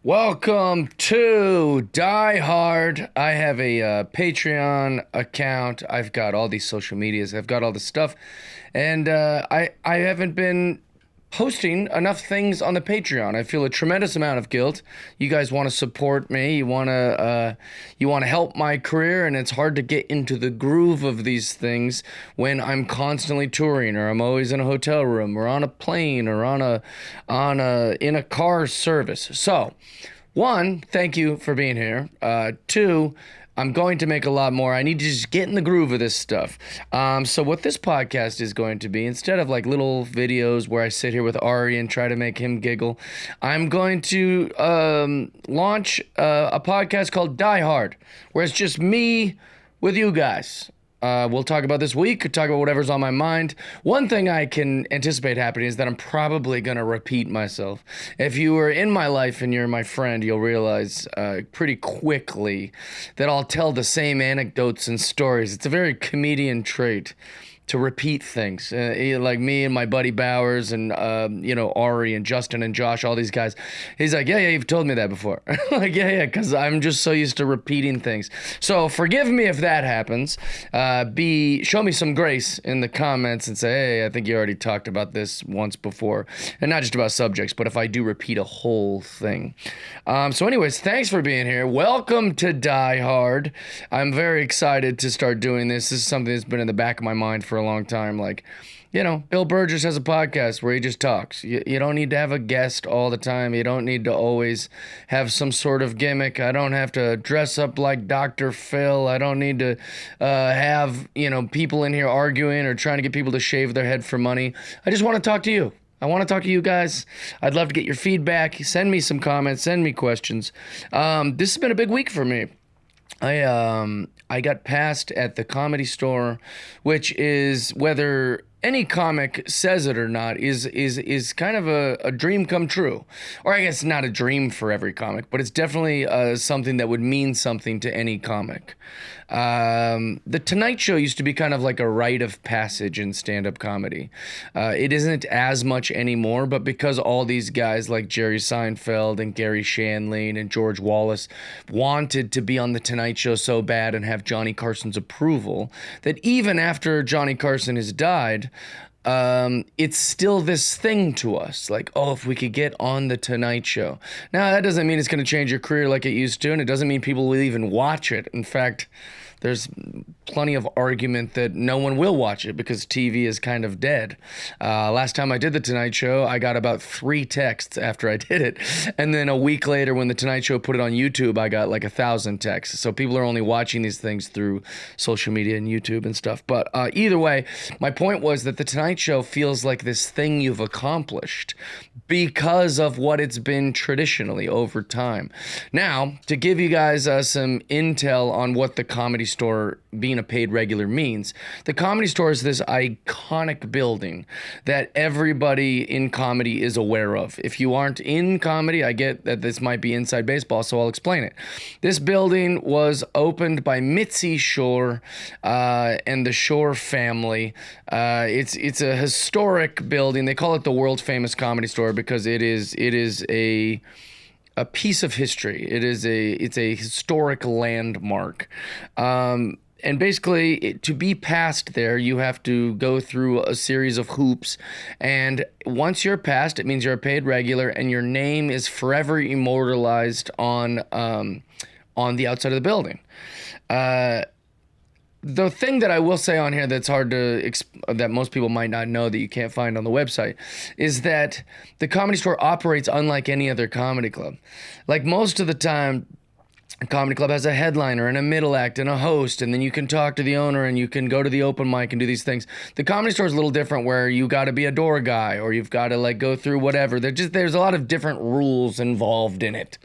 Welcome to Die Hard. I have a Patreon account. I've got all these social medias. I've got all this stuff, and I haven't been posting enough things on the Patreon. I feel a tremendous amount of guilt. You guys want to support me. You want to help my career, and it's hard to get into the groove of these things when I'm constantly touring, or I'm always in a hotel room, or on a plane, or in a car service. So, one, thank you for being here. Two, I'm going to make a lot more. I need to just get in the groove of this stuff. So what this podcast is going to be, instead of like little videos where I sit here with Ari and try to make him giggle, I'm going to launch a podcast called Die Hard, where it's just me with you guys. We'll talk about this week, talk about whatever's on my mind. One thing I can anticipate happening is that I'm probably going to repeat myself. If you were in my life and you're my friend, you'll realize pretty quickly that I'll tell the same anecdotes and stories. It's a very comedian trait to repeat things. Like me and my buddy Bowers and, Ari and Justin and Josh, all these guys. He's like, yeah, you've told me that before. Like, yeah, because I'm just so used to repeating things. So forgive me if that happens. Show me some grace in the comments and say, hey, I think you already talked about this once before. And not just about subjects, but if I do repeat a whole thing. So anyways, thanks for being here. Welcome to Die Hard. I'm very excited to start doing this. This is something that's been in the back of my mind for a long time. Like, Bill Burgess has a podcast where he just talks. You don't need to have a guest all the time. You don't need to always have some sort of gimmick. I don't have to dress up like Dr. Phil. I don't need to have, people in here arguing or trying to get people to shave their head for money. I just want to talk to you. I want to talk to you guys. I'd love to get your feedback. Send me some comments. Send me questions. This has been a big week for me. I got passed at the Comedy Store, which is, whether any comic says it or not, is kind of a dream come true. Or I guess not a dream for every comic, but it's definitely something that would mean something to any comic. The Tonight Show used to be kind of like a rite of passage in stand-up comedy. It isn't as much anymore, but because all these guys like Jerry Seinfeld and Gary Shandling and George Wallace wanted to be on the Tonight Show so bad and have Johnny Carson's approval, that even after Johnny Carson has died, it's still this thing to us, like, oh, if we could get on the Tonight Show. Now, that doesn't mean it's going to change your career like it used to, and it doesn't mean people will even watch it. In fact, there's plenty of argument that no one will watch it because TV is kind of dead. Last time I did The Tonight Show, I got about 3 texts after I did it. And then a week later, when The Tonight Show put it on YouTube, I got like 1,000 texts. So people are only watching these things through social media and YouTube and stuff. But either way, my point was that The Tonight Show feels like this thing you've accomplished because of what it's been traditionally over time. Now, to give you guys some intel on what the Comedy Store being a paid regular means, the Comedy Store is this iconic building that everybody in comedy is aware of. If you aren't in comedy, I get that this might be inside baseball, so I'll explain it. This building was opened by Mitzi Shore and the Shore family. It's a historic building. They call it the world famous Comedy Store because it is a piece of history. It's a historic landmark. And basically, to be passed there, you have to go through a series of hoops. And once you're passed, it means you're a paid regular, and your name is forever immortalized on the outside of the building. The thing that I will say on here that's hard to that most people might not know, that you can't find on the website, is that the Comedy Store operates unlike any other comedy club. Like, most of the time, a comedy club has a headliner and a middle act and a host, and then you can talk to the owner and you can go to the open mic and do these things. The Comedy Store is a little different, where you got to be a door guy, or you've got to like go through whatever. There's a lot of different rules involved in it.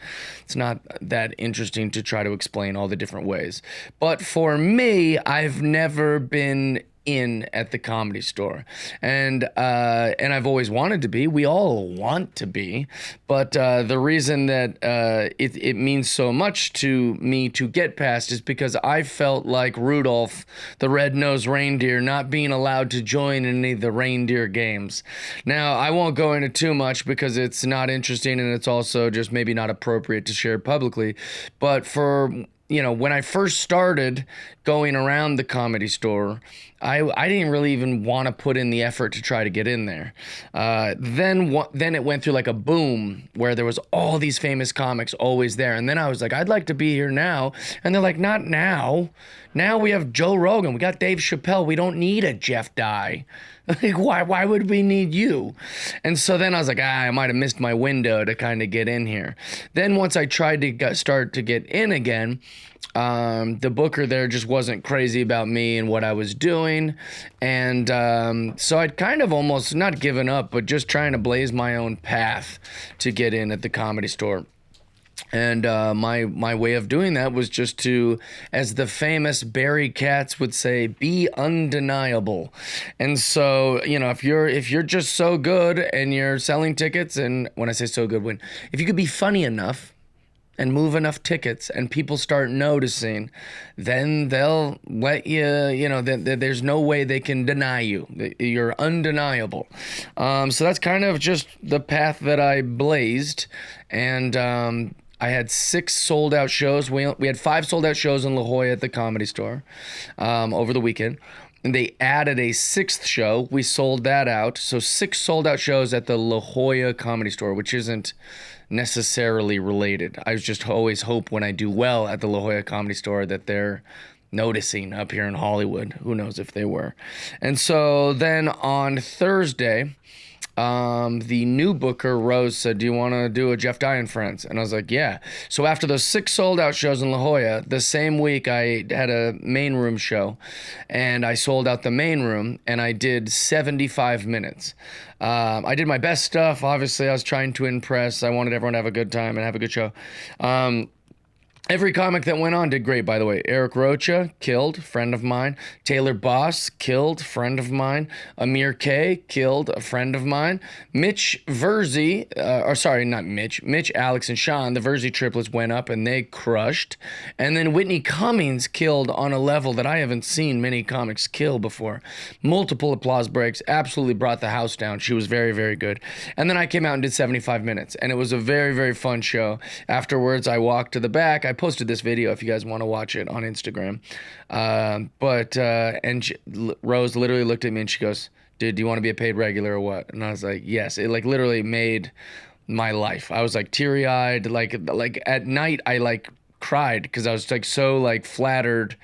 It's not that interesting to try to explain all the different ways. But for me, I've never been in at the Comedy Store, and I've always wanted to be. We all want to be, but the reason that it means so much to me to get past is because I felt like Rudolph the red-nosed reindeer not being allowed to join in any of the reindeer games. Now, I won't go into too much because it's not interesting and it's also just maybe not appropriate to share publicly, but for when I first started going around the Comedy Store, I didn't really even want to put in the effort to try to get in there. Then it went through like a boom where there was all these famous comics always there. And then I was like, I'd like to be here now. And they're like, not now. Now we have Joe Rogan. We got Dave Chappelle. We don't need a Jeff Dye. Like, why would we need you? And so then I was like, I might have missed my window to kind of get in here. Then once I tried to start to get in again, the booker there just wasn't crazy about me and what I was doing. And so I'd kind of almost not given up, but just trying to blaze my own path to get in at the Comedy Store. And my way of doing that was just to, as the famous Barry Katz would say, be undeniable. And so, if you're just so good and you're selling tickets, and when I say so good, if you could be funny enough and move enough tickets and people start noticing, then they'll let you, there's no way they can deny you. You're undeniable. So that's kind of just the path that I blazed. And I had 6 sold out shows. We had 5 sold out shows in La Jolla at the Comedy Store over the weekend. And they added a 6th show. We sold that out. So 6 sold out shows at the La Jolla Comedy Store, which isn't necessarily related. I just always hope when I do well at the La Jolla Comedy Store that they're noticing up here in Hollywood. Who knows if they were. And so then on Thursday, the new booker, Rose, said, do you want to do a Jeff Dye and Friends? And I was like, yeah. So after those 6 sold out shows in La Jolla, the same week I had a main room show, and I sold out the main room, and I did 75 minutes. I did my best stuff. Obviously, I was trying to impress. I wanted everyone to have a good time and have a good show. Every comic that went on did great, by the way. Eric Rocha, killed, friend of mine. Taylor Boss, killed, friend of mine. Amir K, killed, a friend of mine. Mitch Verzi, Mitch, Alex, and Sean, the Verzi triplets went up and they crushed. And then Whitney Cummings killed on a level that I haven't seen many comics kill before. Multiple applause breaks, absolutely brought the house down. She was very, very good. And then I came out and did 75 minutes, and it was a very, very fun show. Afterwards, I walked to the back. I posted this video if you guys want to watch it on Instagram. Rose literally looked at me and she goes, dude, do you want to be a paid regular or what? And I was like, yes. It like literally made my life. I was like teary-eyed. Like at night I like cried because I was like so like flattered,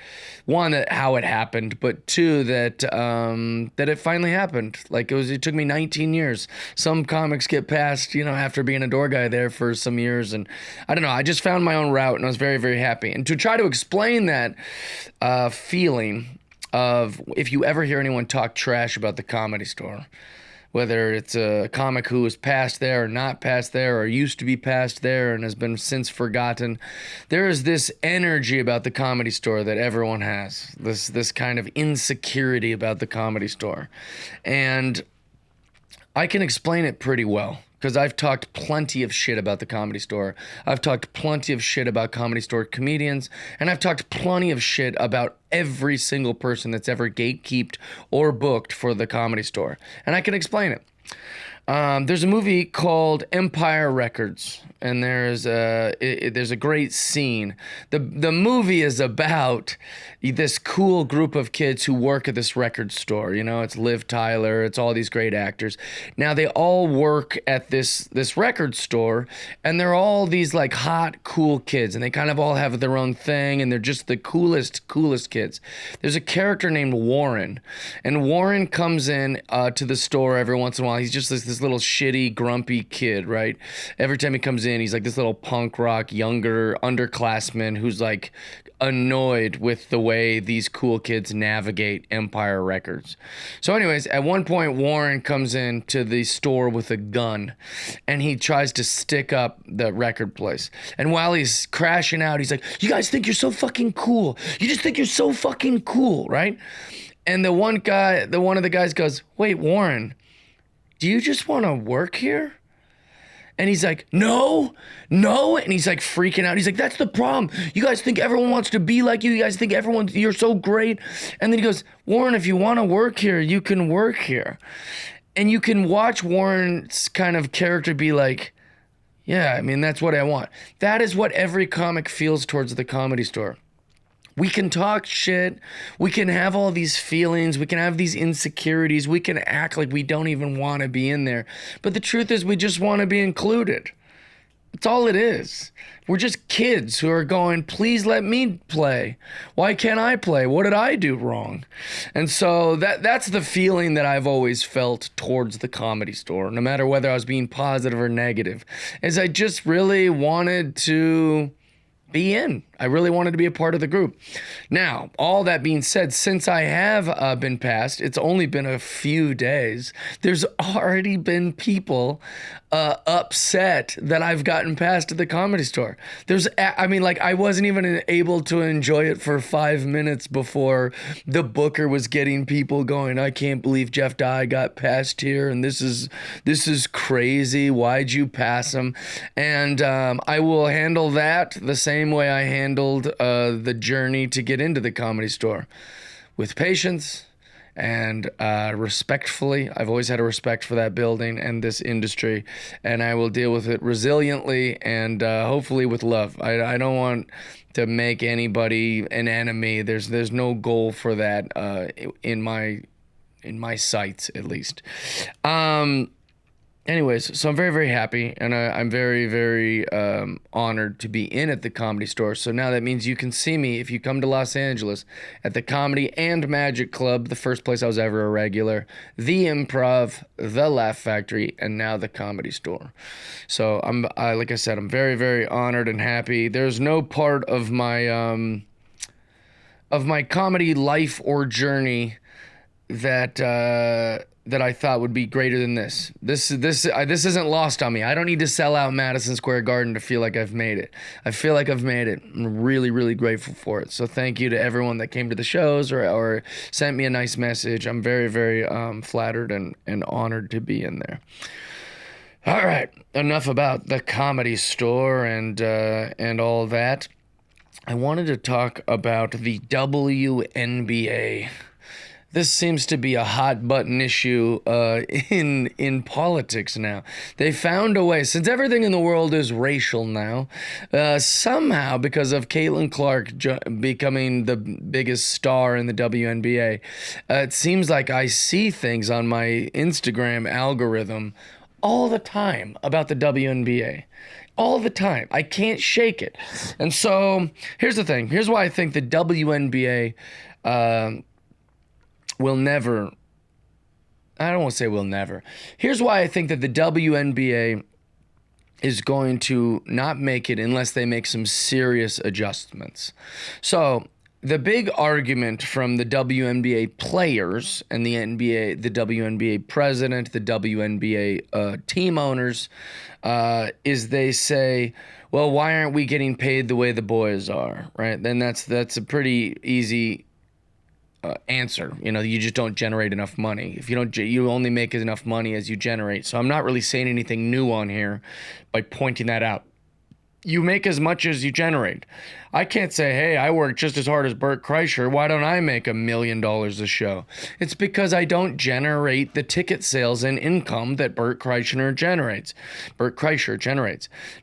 one, that how it happened, but two, that that it finally happened. Like it took me 19 years. Some comics get past, after being a door guy there for some years, and I don't know, I just found my own route and I was very, very happy. And to try to explain that feeling of, if you ever hear anyone talk trash about the Comedy Store, whether it's a comic who is past there or not past there or used to be past there and has been since forgotten, there is this energy about the Comedy Store that everyone has, this kind of insecurity about the Comedy Store. And I can explain it pretty well, because I've talked plenty of shit about the Comedy Store. I've talked plenty of shit about Comedy Store comedians, and I've talked plenty of shit about every single person that's ever gatekeeped or booked for the Comedy Store. And I can explain it. There's a movie called Empire Records, and there's a great scene. The movie is about this cool group of kids who work at this record store. It's Liv Tyler, it's all these great actors. Now they all work at this record store, and they're all these like hot, cool kids, and they kind of all have their own thing, and they're just the coolest kids. There's a character named Warren, and Warren comes in to the store every once in a while. He's just this little shitty, grumpy kid, right? Every time he comes in, he's like this little punk rock, younger underclassman who's like annoyed with the way these cool kids navigate Empire Records. So anyways, at one point, Warren comes in to the store with a gun, and he tries to stick up the record place. And while he's crashing out, he's like, you guys think you're so fucking cool. You just think you're so fucking cool, right? And one of the guys goes, "Wait, Warren, do you just want to work here?" And he's like, no. And he's like freaking out. He's like, that's the problem. You guys think everyone wants to be like you. You guys think you're so great. And then he goes, Warren, if you want to work here, you can work here. And you can watch Warren's kind of character be like, yeah, I mean, that's what I want. That is what every comic feels towards the Comedy Store. We can talk shit. We can have all these feelings. We can have these insecurities. We can act like we don't even want to be in there. But the truth is, we just want to be included. That's all it is. We're just kids who are going, please let me play. Why can't I play? What did I do wrong? And so that's the feeling that I've always felt towards the Comedy Store, no matter whether I was being positive or negative, is I just really wanted to be in. I really wanted to be a part of the group. Now, all that being said, since I have been passed, it's only been a few days. There's already been people upset that I've gotten passed at the Comedy Store. I wasn't even able to enjoy it for 5 minutes before the booker was getting people going, I can't believe Jeff Dye got passed here, and this is crazy. Why'd you pass him? And I will handle that the same way I handled the journey to get into the Comedy Store, with patience and respectfully. I've always had a respect for that building and this industry, and I will deal with it resiliently and hopefully with love. I don't want to make anybody an enemy. There's no goal for that in my sights, at least. Anyways, so I'm very, very happy, and I'm very, very honored to be in at the Comedy Store. So now that means you can see me if you come to Los Angeles at the Comedy and Magic Club, the first place I was ever a regular, the Improv, the Laugh Factory, and now the Comedy Store. So like I said, I'm very, very honored and happy. There's no part of my comedy life or journey that I thought would be greater than this. This isn't lost on me. I don't need to sell out Madison Square Garden to feel like I've made it. I feel like I've made it. I'm really, really grateful for it. So thank you to everyone that came to the shows or sent me a nice message. I'm very, very flattered and honored to be in there. All right, enough about the Comedy Store and all that. I wanted to talk about the WNBA. This seems to be a hot button issue in politics now. They found a way, since everything in the world is racial now, somehow because of Caitlin Clark becoming the biggest star in the WNBA, it seems like I see things on my Instagram algorithm all the time about the WNBA. All the time. I can't shake it. And so here's the thing. Here's why I think the WNBA will never, I don't want to say will never. Here's why I think that the WNBA is going to not make it unless they make some serious adjustments. So the big argument from the WNBA players and the WNBA president, the WNBA team owners, is they say, well, why aren't we getting paid the way the boys are, right? Then that's a pretty easy answer. You just don't generate enough money. If you only make enough money as you generate. So I'm not really saying anything new on here by pointing that out. You make as much as you generate. I can't say, hey, I work just as hard as Bert Kreischer. Why don't I make $1 million a show? It's because I don't generate the ticket sales and income that Bert Kreischer generates.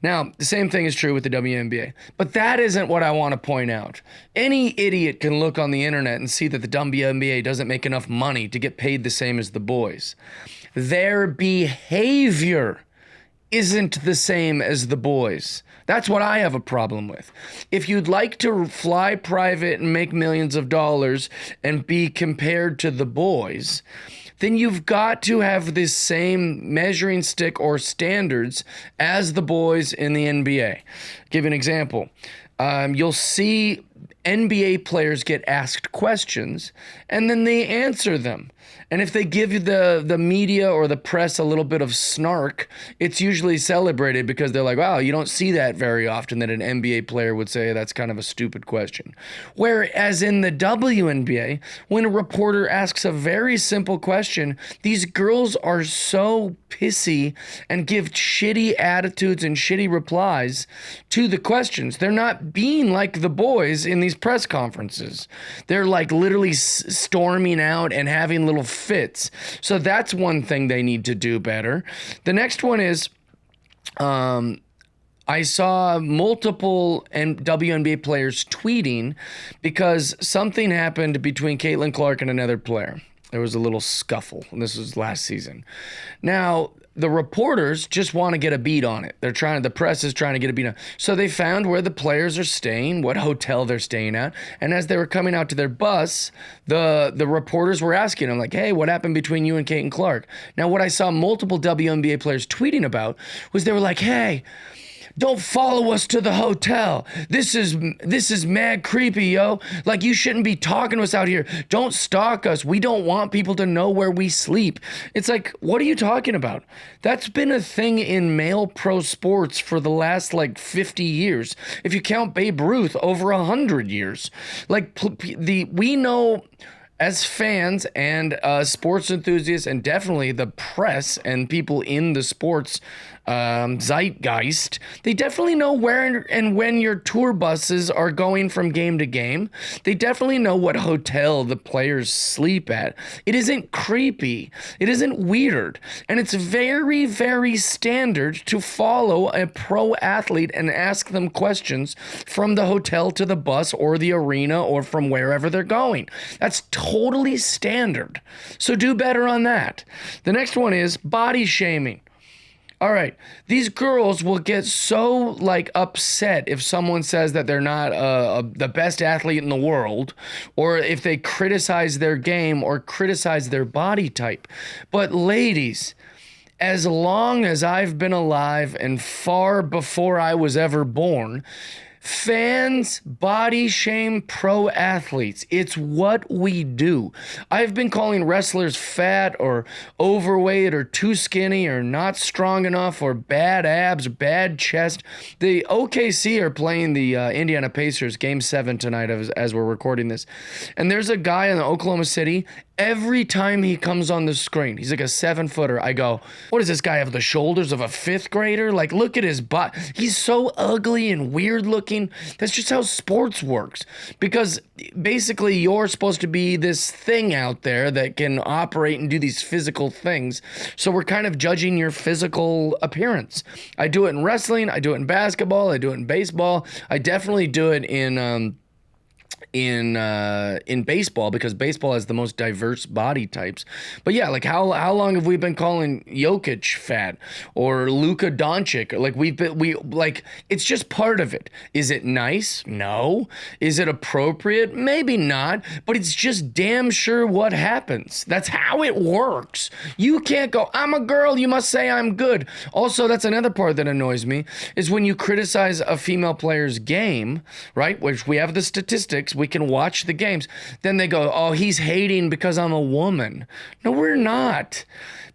Now, the same thing is true with the WNBA. But that isn't what I want to point out. Any idiot can look on the internet and see that the WNBA doesn't make enough money to get paid the same as the boys. Their behavior isn't the same as the boys. That's what I have a problem with. If you'd like to fly private and make millions of dollars and be compared to the boys, then you've got to have this same measuring stick or standards as the boys in the NBA. Give you an example. you'll see NBA players get asked questions and then they answer them. And if they give you the media or the press a little bit of snark, it's usually celebrated because they're like, wow, you don't see that very often that an NBA player would say that's kind of a stupid question. Whereas in the WNBA, when a reporter asks a very simple question, these girls are so pissy and give shitty attitudes and shitty replies to the questions. They're not being like the boys in these press conferences. They're like literally storming out and having little fits. So that's one thing they need to do better. The next one is I saw multiple WNBA players tweeting because something happened between Caitlin Clark and another player. There was a little scuffle, and this was last season. Now, the reporters just want to get a beat on it. The press is trying to get a beat on it. So they found where the players are staying, what hotel they're staying at. And as they were coming out to their bus, the reporters were asking them, like, hey, what happened between you and Caitlin Clark? Now, what I saw multiple WNBA players tweeting about was they were like, hey, don't follow us to the hotel. This is mad creepy, yo. Like, you shouldn't be talking to us out here. Don't stalk us. We don't want people to know where we sleep. It's like, what are you talking about? That's been a thing in male pro sports for the last, 50 years. If you count Babe Ruth, over 100 years. We know as fans and sports enthusiasts, and definitely the press and people in the sports zeitgeist, they definitely know where and when your tour buses are going from game to game. They definitely know what hotel the players sleep at. It isn't creepy. It isn't weird. And it's very, very standard to follow a pro athlete and ask them questions from the hotel to the bus or the arena or from wherever they're going. That's totally standard. So do better on that. The next one is body shaming. All right, these girls will get so upset if someone says that they're not the best athlete in the world, or if they criticize their game or criticize their body type. But ladies, as long as I've been alive and far before I was ever born, fans body shame pro athletes. It's what we do. I've been calling wrestlers fat or overweight or too skinny or not strong enough or bad abs, bad chest. The OKC are playing the Indiana Pacers game 7 tonight as we're recording this. And there's a guy in Oklahoma City. Every time he comes on the screen, he's like a 7-footer. I go, what does this guy have, the shoulders of a 5th grader? Like, look at his butt. He's so ugly and weird looking. That's just how sports works. Because basically you're supposed to be this thing out there that can operate and do these physical things. So we're kind of judging your physical appearance. I do it in wrestling. I do it in basketball. I do it in baseball. I definitely do it in baseball, because baseball has the most diverse body types. But yeah, how long have we been calling Jokic fat or Luka Doncic? It's just part of it. Is it nice? No. Is it appropriate? Maybe not, but it's just damn sure what happens. That's how it works. You can't go, I'm a girl, you must say I'm good. Also, that's another part that annoys me, is when you criticize a female player's game, right? Which we have the statistics, we can watch the games. Then they go, oh, he's hating because I'm a woman. No, we're not.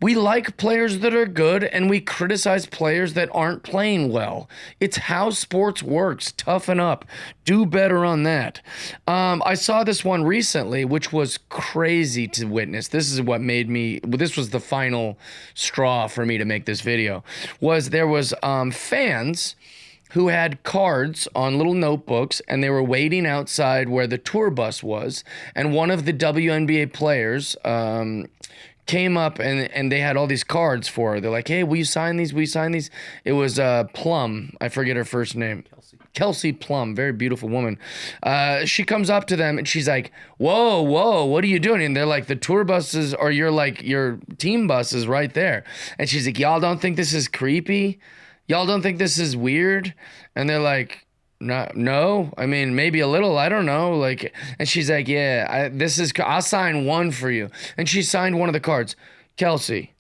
We like players that are good, and we criticize players that aren't playing well. It's how sports works. Toughen up. Do better on that. I saw this one recently, which was crazy to witness. This is what made me, this was the final straw for me to make this video, was there was fans who had cards on little notebooks, and they were waiting outside where the tour bus was, and one of the WNBA players came up and they had all these cards for her. They're like, hey, will you sign these? Will you sign these? It was Plum. I forget her first name. Kelsey Plum, very beautiful woman. She comes up to them and she's like, whoa, what are you doing? And they're like, the tour buses or your team bus is right there. And she's like, y'all don't think this is creepy? Y'all don't think this is weird? And they're like, no, I mean, maybe a little, I don't know. And she's like, yeah, I'll sign one for you. And she signed one of the cards. Kelsey,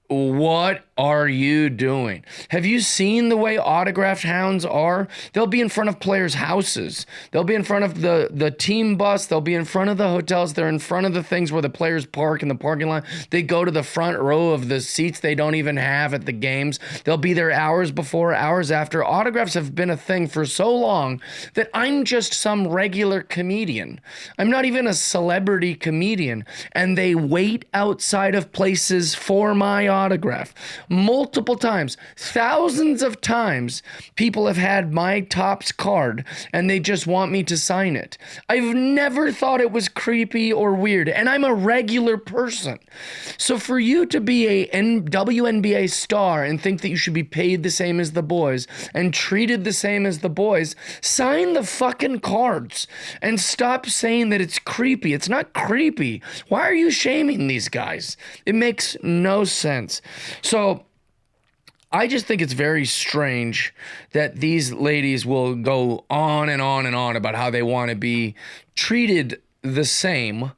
what are you doing? Have you seen the way autographed hounds are? They'll be in front of players' houses. They'll be in front of the team bus. They'll be in front of the hotels. They're in front of the things where the players park in the parking lot. They go to the front row of the seats they don't even have at the games. They'll be there hours before, hours after. Autographs have been a thing for so long that I'm just some regular comedian. I'm not even a celebrity comedian. And they wait outside of places for my autograph. Multiple times, thousands of times, people have had my Topps card and they just want me to sign it. I've never thought it was creepy or weird, and I'm a regular person. So for you to be a WNBA star and think that you should be paid the same as the boys and treated the same as the boys, sign the fucking cards and stop saying that it's creepy. It's not creepy. Why are you shaming these guys? It makes no sense. So I just think it's very strange that these ladies will go on and on and on about how they want to be treated the same,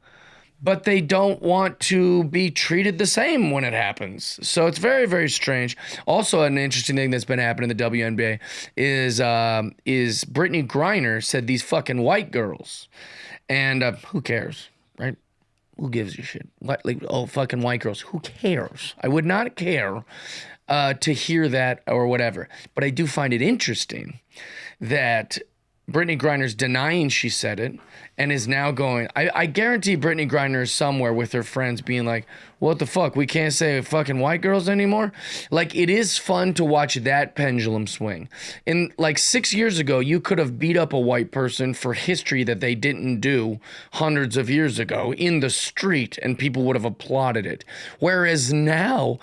but they don't want to be treated the same when it happens. So it's very, very strange. Also, an interesting thing that's been happening in the WNBA is Britney Griner said these fucking white girls, and who cares, right? Who gives a shit? What, like, oh, fucking white girls. Who cares? I would not care to hear that or whatever. But I do find it interesting that Britney Griner's denying she said it and is now going, I guarantee Britney Griner is somewhere with her friends being like, what the fuck? We can't say fucking white girls anymore? Like, it is fun to watch that pendulum swing. In like 6 years ago, you could have beat up a white person for history that they didn't do hundreds of years ago in the street and people would have applauded it. Whereas now,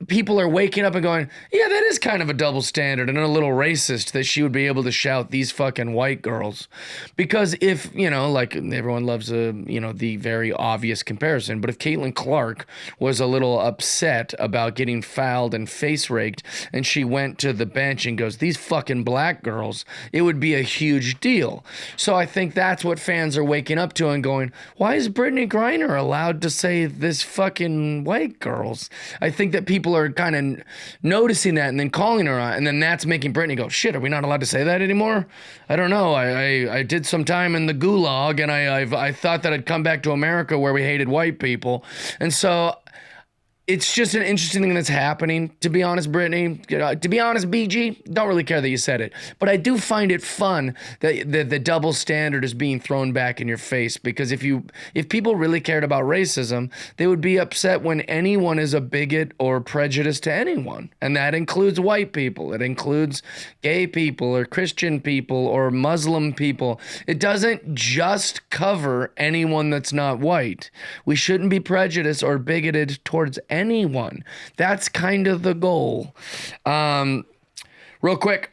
people are waking up and going, yeah, that is kind of a double standard and a little racist that she would be able to shout these fucking white girls. Because if, like everyone loves the very obvious comparison, but if Caitlin Clark was a little upset about getting fouled and face raked and she went to the bench and goes, these fucking black girls, it would be a huge deal. So I think that's what fans are waking up to and going, why is Britney Griner allowed to say this fucking white girls? I think that people are kind of noticing that and then calling her out, and then that's making Britney go, shit, are we not allowed to say that anymore? I don't know. I did some time in the gulag, and I thought that I'd come back to America where we hated white people. And so it's just an interesting thing that's happening. To be honest, Brittany, to be honest, BG, don't really care that you said it. But I do find it fun that the double standard is being thrown back in your face. Because if people really cared about racism, they would be upset when anyone is a bigot or prejudiced to anyone. And that includes white people. It includes gay people or Christian people or Muslim people. It doesn't just cover anyone that's not white. We shouldn't be prejudiced or bigoted towards anyone. That's kind of the goal. Real quick,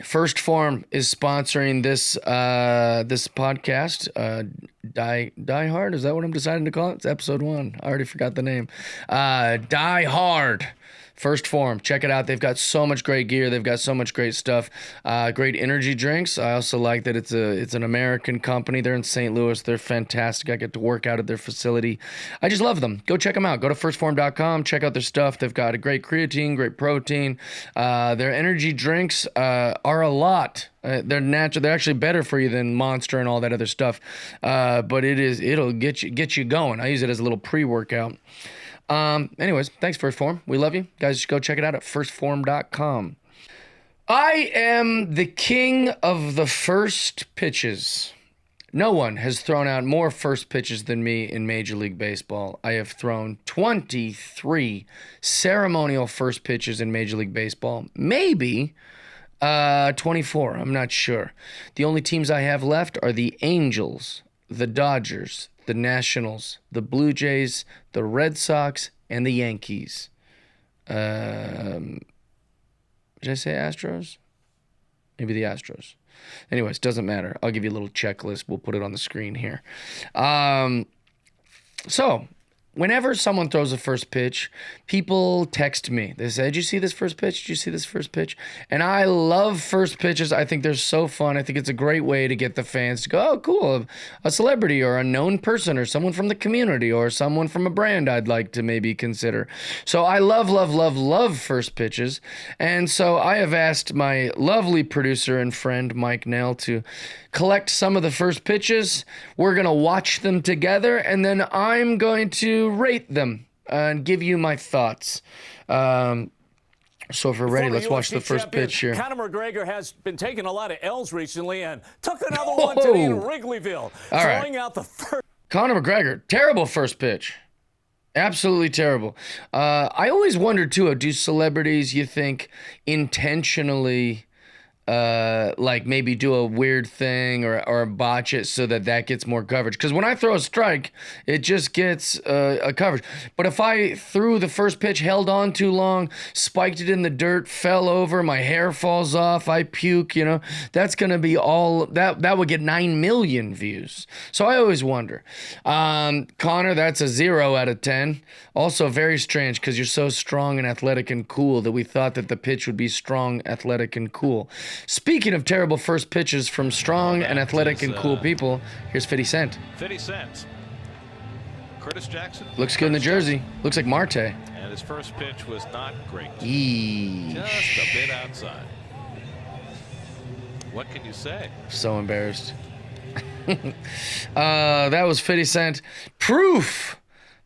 First Form is sponsoring this podcast. Die Hard, is that what I'm deciding to call it? It's episode 1. I already forgot the name. Die Hard. First Form, check it out. They've got so much great gear. They've got so much great stuff. Great energy drinks. I also like that it's an American company. They're in St. Louis. They're fantastic. I get to work out at their facility. I just love them. Go check them out. Go to firstform.com. Check out their stuff. They've got a great creatine, great protein. Their energy drinks are a lot. They're natural. They're actually better for you than Monster and all that other stuff. But it'll get you going. I use it as a little pre-workout. Anyways, thanks, First Form. We love you. Guys, just go check it out at firstform.com. I am the king of the first pitches. No one has thrown out more first pitches than me in Major League Baseball. I have thrown 23 ceremonial first pitches in Major League Baseball. Maybe 24. I'm not sure. The only teams I have left are the Angels, the Dodgers, the Nationals, the Blue Jays, the Red Sox, and the Yankees. Did I say Astros? Maybe the Astros. Anyways, doesn't matter. I'll give you a little checklist. We'll put it on the screen here. So, whenever someone throws a first pitch, people text me. They say, "Did you see this first pitch? Did you see this first pitch?" And I love first pitches. I think they're so fun. I think it's a great way to get the fans to go, "Oh, cool, a celebrity or a known person or someone from the community or someone from a brand I'd like to maybe consider." So I love, love, love, love first pitches. And so I have asked my lovely producer and friend, Mike Nell, to collect some of the first pitches. We're going to watch them together, and then I'm going to rate them and give you my thoughts. So if we're ready, let's watch the first pitch here. Conor McGregor has been taking a lot of L's recently and took another one today in Wrigleyville. All right. Throwing out the first. Conor McGregor, terrible first pitch. Absolutely terrible. I always wondered, too, do celebrities, you think, intentionally like maybe do a weird thing or botch it so that gets more coverage? Because when I throw a strike, it just gets a coverage. But if I threw the first pitch, held on too long, spiked it in the dirt, fell over, my hair falls off, I puke, that's going to be all, that would get 9 million views. So I always wonder. Connor, that's a 0 out of 10. Also very strange because you're so strong and athletic and cool that we thought that the pitch would be strong, athletic, and cool. Speaking of terrible first pitches from strong and athletic and cool people, here's 50 Cent. 50 Cent. Curtis Jackson. Looks good in the jersey. Looks like Marte. And his first pitch was not great. Eesh. Just a bit outside. What can you say? So embarrassed. That was 50 Cent. Proof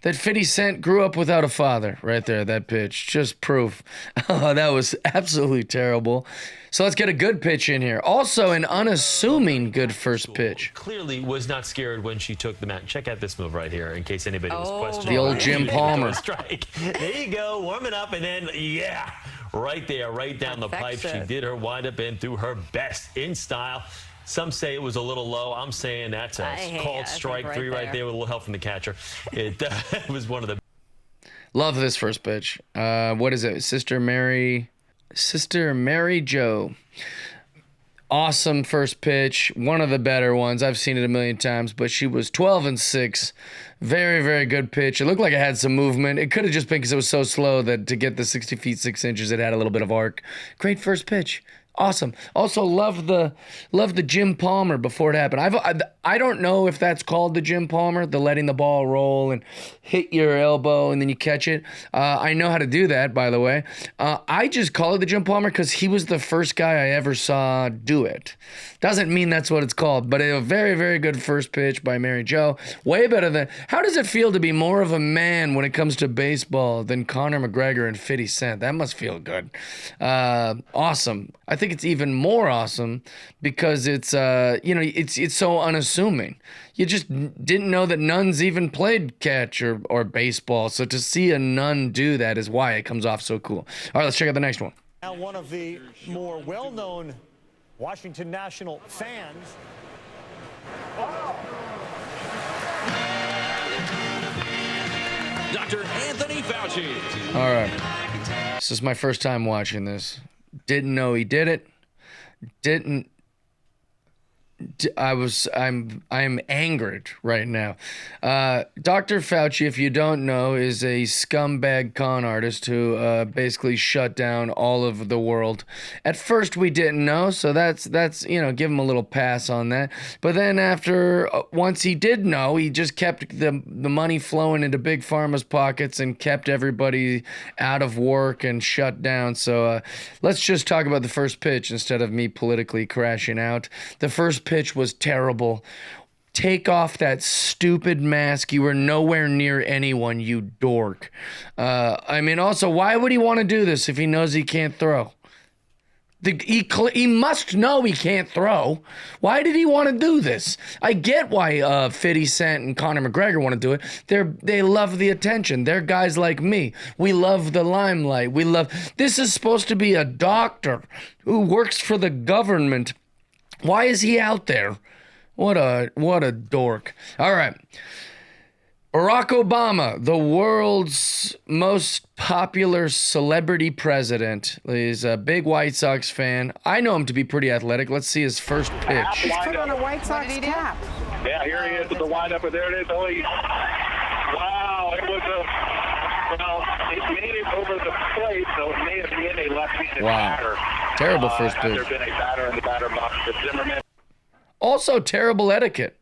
that 50 Cent grew up without a father right there, that pitch. Just proof. That was absolutely terrible. So let's get a good pitch in here. Also an unassuming good first pitch. Clearly was not scared when she took the mound. Check out this move right here in case anybody was questioning. The old Jim Palmer. Strike. There you go, warming up, and then, yeah, right there, right down the pipe. She did her windup and threw her best in style. Some say it was a little low. I'm saying that's a called strike three right there with a little help from the catcher. It was one of the. Love this first pitch. What is it? Sister Mary Jo. Awesome first pitch. One of the better ones. I've seen it a million times, but she was 12-6. Very, very good pitch. It looked like it had some movement. It could have just been because it was so slow that to get the 60 feet 6 inches, it had a little bit of arc. Great first pitch. Awesome. Also love the Jim Palmer before it happened. I don't know if that's called the Jim Palmer, the letting the ball roll and hit your elbow and then you catch it. I know how to do that, by the way. I just call it the Jim Palmer because he was the first guy I ever saw do it. Doesn't mean that's what it's called, but a very, very good first pitch by Mary Jo. Way better than. How does it feel to be more of a man when it comes to baseball than Conor McGregor and 50 Cent? That must feel good. Awesome. I think it's even more awesome because it's it's so unassuming. You just didn't know that nuns even played catch or baseball. So to see a nun do that is why it comes off so cool. All right, let's check out the next one. Now one of the more well-known Washington National fans. Dr. Anthony Fauci. All right. This is my first time watching this. Didn't know he did it. I'm angered right now. Dr. Fauci, if you don't know, is a scumbag con artist who basically shut down all of the world. At first we didn't know, so that's give him a little pass on that. But then once he did know, he just kept the money flowing into Big Pharma's pockets and kept everybody out of work and shut down. So let's just talk about the first pitch instead of me politically crashing out. The first pitch was terrible. Take off that stupid mask. You were nowhere near anyone, you dork. Also, why would he want to do this if he knows he can't throw? He must know he can't throw. Why did he want to do this? I get why 50 Cent and Conor McGregor want to do it. They love the attention. They're guys like me. We love the limelight. This is supposed to be a doctor who works for the government. Why is he out there? What a dork. All right. Barack Obama, the world's most popular celebrity president. He's a big White Sox fan. I know him to be pretty athletic. Let's see his first pitch. He's put on a White Sox cap. Yeah, here he is with the windup, and there it is. Wow, it was it made it over the plate, so it may have been a left-handed batter. Terrible first pitch. Had there been a batter in the batter box, but Zimmerman. Also, terrible etiquette.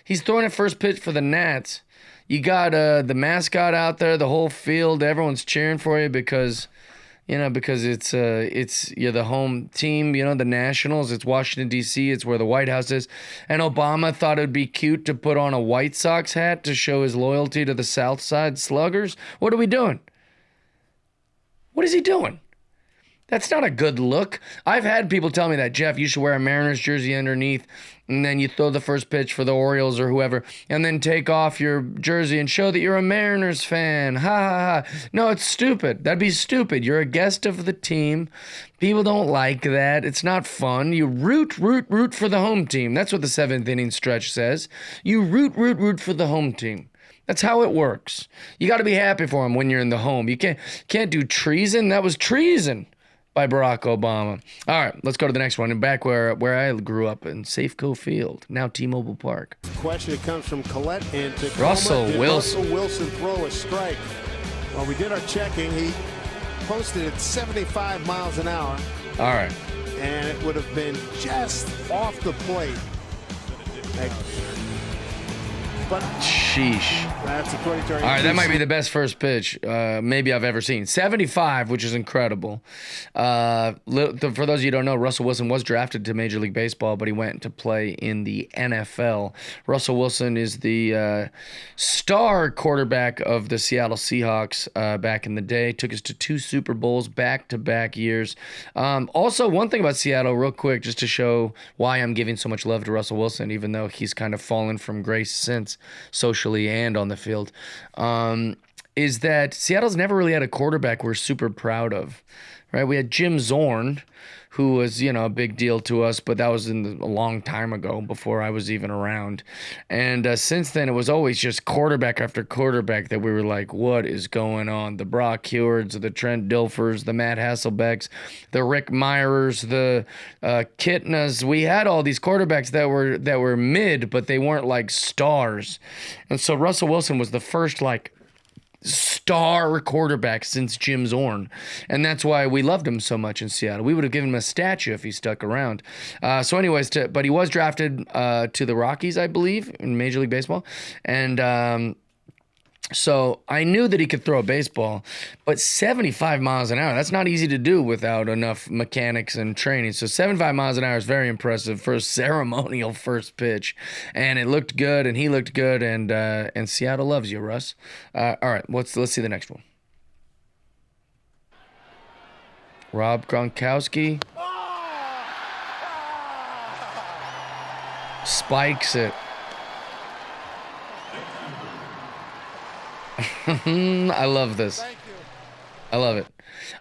He's throwing a first pitch for the Nats. You got the mascot out there, the whole field. Everyone's cheering for you because it's you're the home team. You know, the Nationals. It's Washington D.C. It's where the White House is. And Obama thought it'd be cute to put on a White Sox hat to show his loyalty to the South Side Sluggers. What are we doing? What is he doing? That's not a good look. I've had people tell me that, Jeff, you should wear a Mariners jersey underneath, and then you throw the first pitch for the Orioles or whoever, and then take off your jersey and show that you're a Mariners fan. Ha ha ha. No, it's stupid. That'd be stupid. You're a guest of the team. People don't like that. It's not fun. You root for the home team. That's what the seventh inning stretch says. You root for the home team. That's how it works. You got to be happy for him when you're in the home. You can't do treason. That was treason by Barack Obama. All right, let's go to the next one. And back where I grew up in Safeco Field, now T-Mobile Park. Question comes from Colette in Tacoma. Russell Wilson. Russell Wilson throw a strike. Well, we did our checking. He posted at 75 miles an hour. All right. And it would have been just off the plate. But sheesh. That's according to our. All right, that might be the best first pitch maybe I've ever seen. 75, which is incredible. For those of you who don't know, Russell Wilson was drafted to Major League Baseball, but he went to play in the NFL. Russell Wilson is the star quarterback of the Seattle Seahawks back in the day. Took us to 2 Super Bowls back-to-back years. Also, one thing about Seattle, real quick, just to show why I'm giving so much love to Russell Wilson, even though he's kind of fallen from grace since, socially and on the field, is that Seattle's never really had a quarterback we're super proud of, right? We had Jim Zorn, who was, a big deal to us, but that was a long time ago, before I was even around. And since then, it was always just quarterback after quarterback that we were like, what is going on? The Brock Hewards, the Trent Dilfers, the Matt Hasselbecks, the Rick Meyers, the Kitnas. We had all these quarterbacks that were mid, but they weren't like stars. And so Russell Wilson was the first star quarterback since Jim Zorn, and that's why we loved him so much in Seattle. We would have given him a statue if he stuck around. But he was drafted to the Rockies, I believe, in Major League Baseball, and so I knew that he could throw a baseball, but 75 miles an hour, that's not easy to do without enough mechanics and training. So 75 miles an hour is very impressive for a ceremonial first pitch. And it looked good, and he looked good, and Seattle loves you, Russ. All right, let's see the next one. Rob Gronkowski spikes it. I love this. I love it.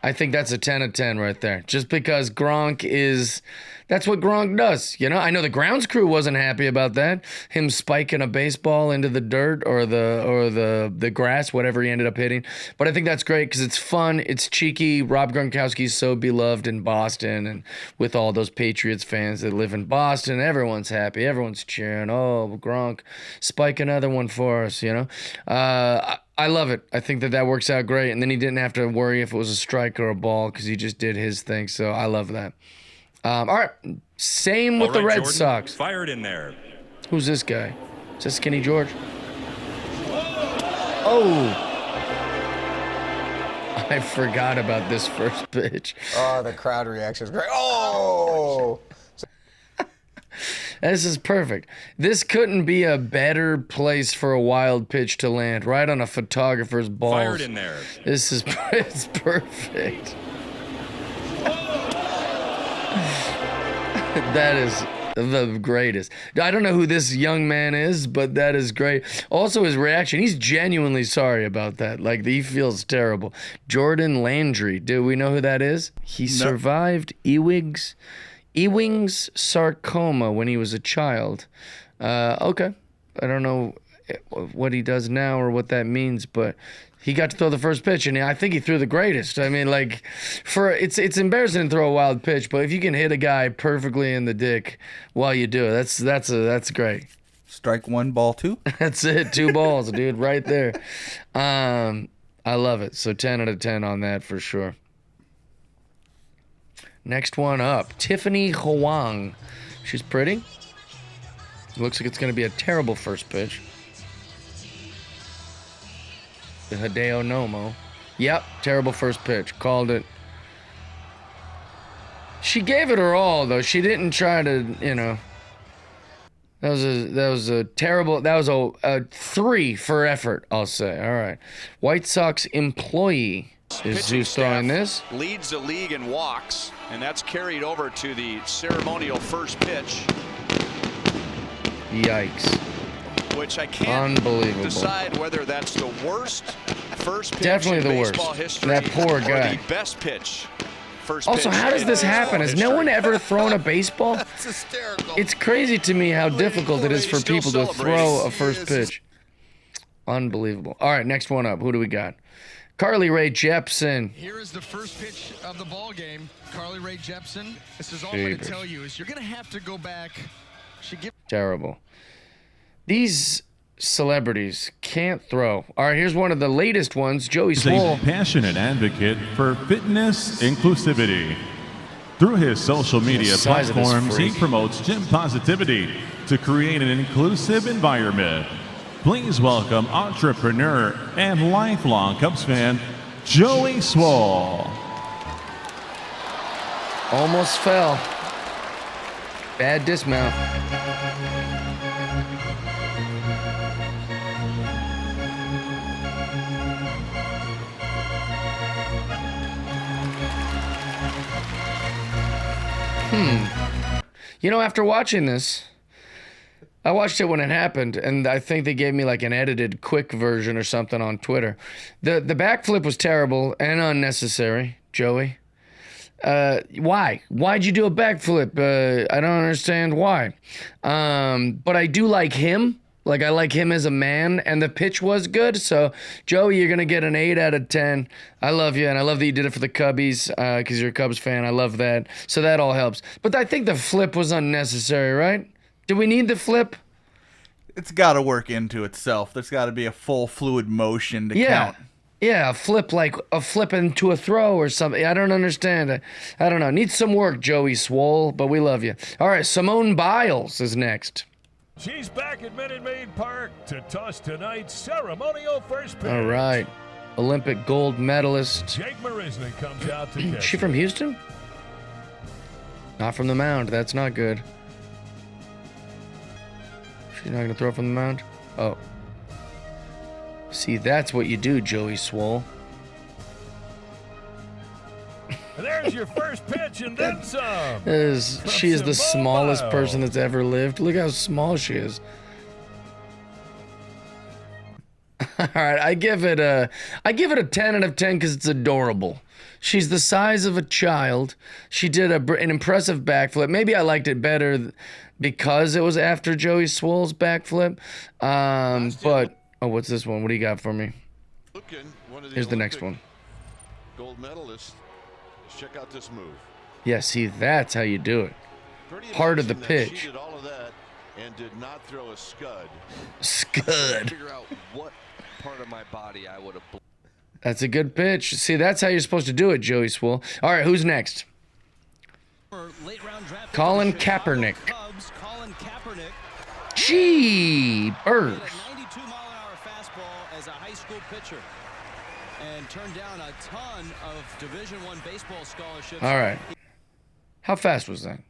I think that's a 10 of 10 right there. Just because that's what Gronk does. I know the grounds crew wasn't happy about that. Him spiking a baseball into the dirt or the grass, whatever he ended up hitting. But I think that's great because it's fun. It's cheeky. Rob Gronkowski's so beloved in Boston, and with all those Patriots fans that live in Boston, everyone's happy. Everyone's cheering. Oh, Gronk, spike another one for us, I love it. I think that works out great. And then he didn't have to worry if it was a strike or a ball because he just did his thing. So I love that. All right. Same with the Red Sox. Fired in there. Who's this guy? Is that Skinny George? Oh. I forgot about this first pitch. Oh, the crowd reaction is great. Oh. This is perfect. This couldn't be a better place for a wild pitch to land, right on a photographer's balls. Fired in there. It's perfect. That is the greatest. I don't know who this young man is, but that is great. Also, his reaction, he's genuinely sorry about that. He feels terrible. Jordan Landry, do we know who that is? He survived Ewing's sarcoma when he was a child. Okay. I don't know what he does now or what that means, but he got to throw the first pitch, and I think he threw the greatest. I mean, it's embarrassing to throw a wild pitch, but if you can hit a guy perfectly in the dick while you do it, that's great. Strike one, ball two. That's it. 2 balls, dude, right there. I love it. So 10 out of 10 on that for sure. Next one up, Tiffany Huang. She's pretty. Looks like it's going to be a terrible first pitch. The Hideo Nomo. Yep, terrible first pitch. Called it. She gave it her all, though. She didn't try to, you know. That was a terrible. That was a 3 for effort, I'll say. All right. White Sox employee is who's throwing this. Leads the league in walks, and that's carried over to the ceremonial first pitch. Yikes. Which I can't Unbelievable. decide whether that's the worst first pitch Definitely in the baseball worst. history, That poor guy. or the best pitch. Also, how does this happen? Has no one ever thrown a baseball? That's hysterical. It's crazy to me how difficult it is for people to throw a first pitch. Unbelievable. All right, next one up. Who do we got? Carly Rae Jepsen. Here is the first pitch of the ball game. Carly Rae Jepsen. This is all I'm going to tell you is you're going to have to go back. Terrible. These celebrities can't throw. All right, here's one of the latest ones. Joey Swole. He's a passionate advocate for fitness inclusivity. Through his social media platforms, he promotes gym positivity to create an inclusive environment. Please welcome entrepreneur and lifelong Cubs fan, Joey Swole. Almost fell. Bad dismount. You know, after watching this, I watched it when it happened, and I think they gave me like an edited quick version or something on Twitter. The backflip was terrible and unnecessary, Joey. Why? Why'd you do a backflip? I don't understand why. But I do like him. Like, I like him as a man, and the pitch was good. So, Joey, you're going to get an 8 out of 10. I love you, and I love that you did it for the Cubbies because you're a Cubs fan. I love that. So that all helps. But I think the flip was unnecessary, right? Do we need the flip? It's got to work into itself. There's got to be a full fluid motion to count. Yeah, a flip like a flip into a throw or something. I don't understand. I don't know. Needs some work, Joey Swole, but we love you. All right, Simone Biles is next. She's back at Minute Maid Park to toss tonight's ceremonial first pitch. All right. Olympic gold medalist. Jake Marisnik comes out to catch. She from Houston? Not from the mound. That's not good. She's not going to throw from the mound? Oh. See, that's what you do, Joey Swole. And there's your first pitch and then some. She is the smallest person that's ever lived. Look how small she is. All right, I give it a 10 out of 10 because it's adorable. She's the size of a child. She did an impressive backflip. Maybe I liked it better because it was after Joey Swole's backflip. But what's this one? What do you got for me? Here's the next one. Gold medalist. Check out this move. Yeah, see, that's how you do it. Heart of the pitch. She did all of that and did not throw a scud. Scud. Figure out what part of my body I would have. That's a good pitch. See, that's how you're supposed to do it, Joey Swole. All right, who's next? Colin Kaepernick. Gee, Burrs. 92-mile-an-hour fastball as a high school pitcher. And turned down a ton of Division I baseball scholarships. All right. How fast was that?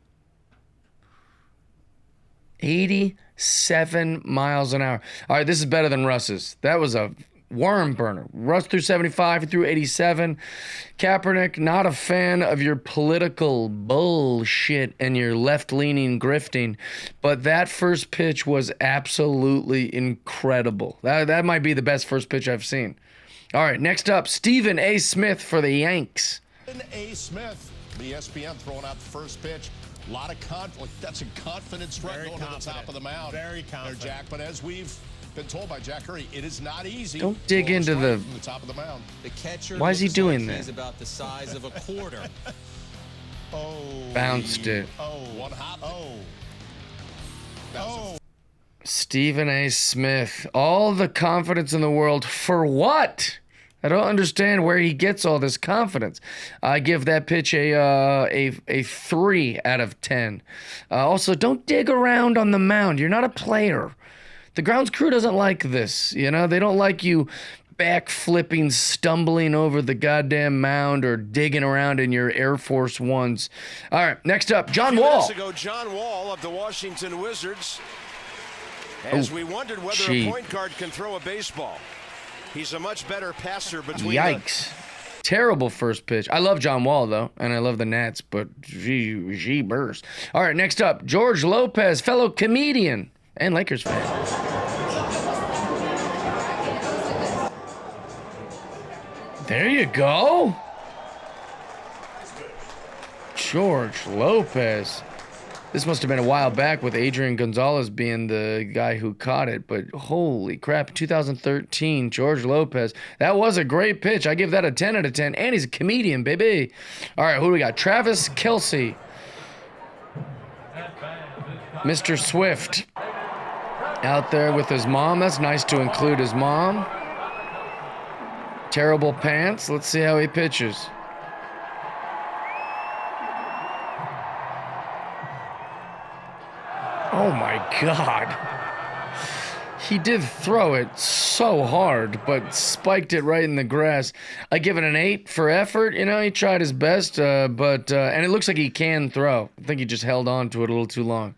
87 miles an hour. All right, this is better than Russ's. That was a worm burner. Russ threw 75, he threw 87. Kaepernick, not a fan of your political bullshit and your left-leaning grifting, but that first pitch was absolutely incredible. That might be the best first pitch I've seen. All right, next up, Stephen A. Smith for the Yanks. Stephen A. Smith, the ESPN throwing out the first pitch. A lot of confidence. That's a confident strike going to the top of the mound. Very confident. There, Jack, but as we've been told by Jack Curry, it is not easy. Don't dig into the top of the mound. The catcher. Why is he doing that? He's about the size of a quarter. Bounced it. One hop. Stephen A. Smith. All the confidence in the world for what? I don't understand where he gets all this confidence. I give that pitch a 3 out of 10. Also, don't dig around on the mound. You're not a player. The grounds crew doesn't like this. You know, they don't like you backflipping, stumbling over the goddamn mound or digging around in your Air Force Ones. All right, next up, John Wall. Minutes ago, John Wall of the Washington Wizards, as we wondered whether a point guard can throw a baseball. He's a much better passer between Yikes. Terrible first pitch. I love John Wall, though, and I love the Nats, but gee burst. All right, next up, George Lopez, fellow comedian and Lakers fan. There you go. George Lopez. This must have been a while back with Adrian Gonzalez being the guy who caught it, but holy crap, 2013, George Lopez. That was a great pitch. I give that a 10 out of 10, and he's a comedian, baby. All right, who do we got? Travis Kelce. Mr. Swift out there with his mom. That's nice to include his mom. Terrible pants. Let's see how he pitches. Oh my God. He did throw it so hard, but spiked it right in the grass. I give it an 8 for effort. You know, he tried his best, but and it looks like he can throw. I think he just held on to it a little too long.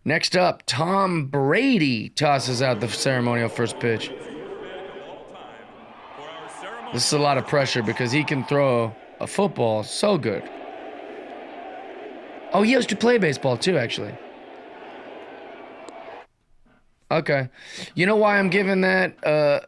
Next up, Tom Brady tosses out the ceremonial first pitch. This is a lot of pressure because he can throw a football so good. Oh, he used to play baseball too, actually. Okay. You know why I'm giving that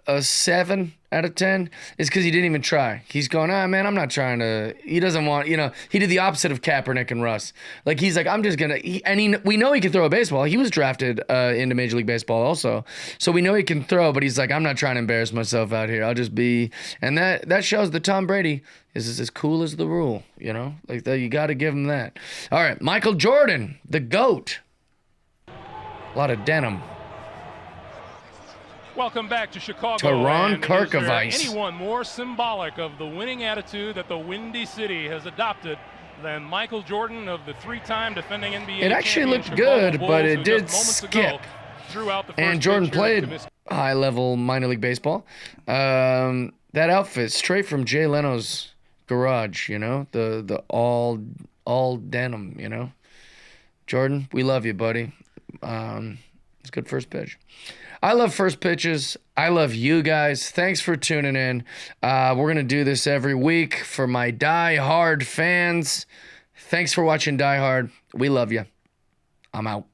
a 7 out of 10? Is because he didn't even try. He's going, man, I'm not trying to. He doesn't want, he did the opposite of Kaepernick and Russ. Like, he's like, I'm just going to. We know he can throw a baseball. He was drafted into Major League Baseball also. So we know he can throw, but he's like, I'm not trying to embarrass myself out here. I'll just be. And that shows that Tom Brady is as cool as the rule, Like, you got to give him that. All right. Michael Jordan, the GOAT. A lot of denim. Welcome back to Chicago. Tehran Is Karkovice. there anyone more symbolic of the winning attitude that the Windy City has adopted than Michael Jordan of the 3-time defending NBA It actually looked champion good, Chicago but Bulls, it who did just moments skip. ago threw out the first And Jordan pitch here played to miss- high-level minor league baseball. That outfit, straight from Jay Leno's garage, the all denim, Jordan, we love you, buddy. It's a good first pitch. I love first pitches. I love you guys. Thanks for tuning in. We're going to do this every week for my Die Hard fans. Thanks for watching Die Hard. We love you. I'm out.